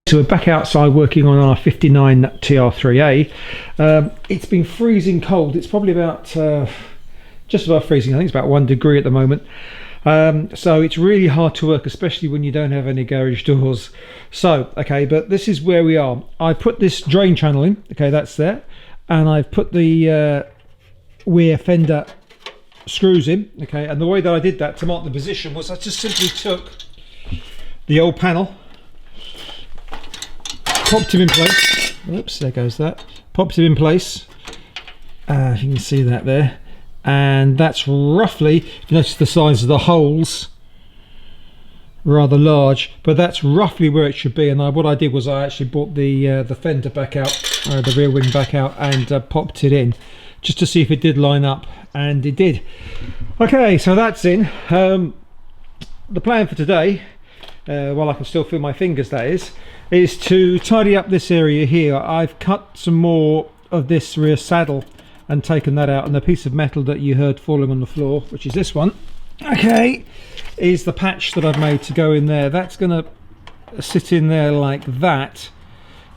So we're back outside working on our 59 TR3A. It's been freezing cold. It's probably about just about freezing. I think it's about 1 degree at the moment. So it's really hard to work, especially when you don't have any garage doors. So okay, but this is where we are. I put this drain channel in. Okay, that's there, and I've put the rear fender screws in. Okay, and the way that I did that to mark the position was I just simply took the old panel, popped him in place. Oops, there goes that. Popped him in place. If you can see that there, and that's roughly, if you notice the size of the holes, rather large, but that's roughly where it should be. And what I did was I actually brought the fender back out, the rear wing back out, and popped it in just to see if it did line up, and it did. Okay, so that's in. The plan for today, while I can still feel my fingers, that is to tidy up this area here. I've cut some more of this rear saddle and taken that out, and the piece of metal that you heard falling on the floor, which is this one, okay, is the patch that I've made to go in there. That's gonna sit in there like that.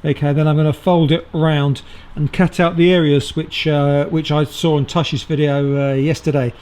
Okay, then I'm going to fold it round and cut out the areas which I saw in Tush's video yesterday.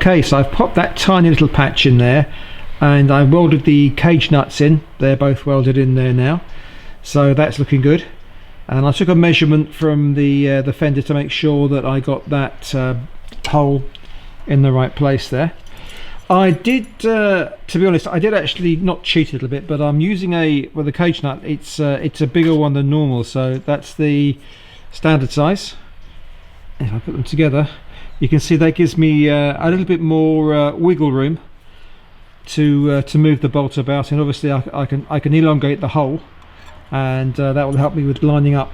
Okay, so I've popped that tiny little patch in there, and I welded the cage nuts in. They're both welded in there now, so that's looking good. And I took a measurement from the fender to make sure that I got that hole in the right place there. I did, to be honest, I did actually not cheat a little bit, but I'm using with the cage nut. It's a bigger one than normal, so that's the standard size. If I put them together, you can see that gives me a little bit more wiggle room to move the bolt about, and obviously I can elongate the hole, and that will help me with lining up.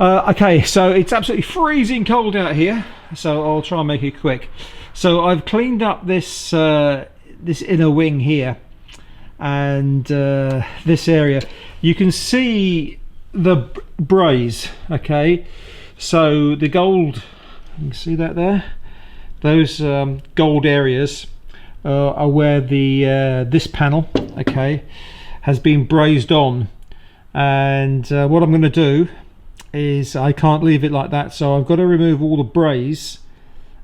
Okay, so it's absolutely freezing cold out here, so I'll try and make it quick. So I've cleaned up this this inner wing here, and this area. You can see the braze. Okay, so the gold, you can see that there, those gold areas are where the this panel, okay, has been brazed on. And what I'm going to do is, I can't leave it like that, so I've got to remove all the braze,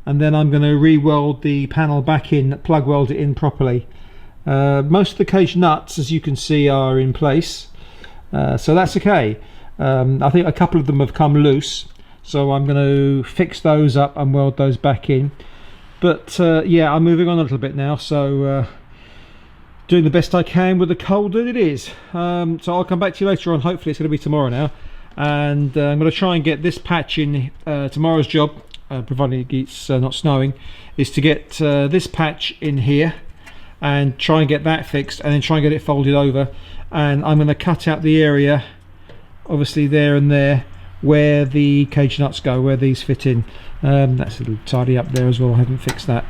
and then I'm going to re-weld the panel back in, plug weld it in properly. Most of the cage nuts, as you can see, are in place, so that's okay. I think a couple of them have come loose, so I'm going to fix those up and weld those back in. But yeah, I'm moving on a little bit now, so doing the best I can with the cold that it is. So I'll come back to you later on. Hopefully it's going to be tomorrow now, and I'm going to try and get this patch in. Tomorrow's job, providing it's not snowing, is to get this patch in here and try and get that fixed, and then try and get it folded over, and I'm going to cut out the area, obviously there and there, where the cage nuts go, where these fit in. That's a little tidy up there as well, I haven't fixed that.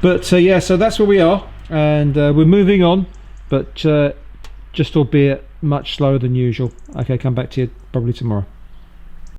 But yeah, so that's where we are, and we're moving on, but just albeit much slower than usual. Okay, come back to you probably tomorrow.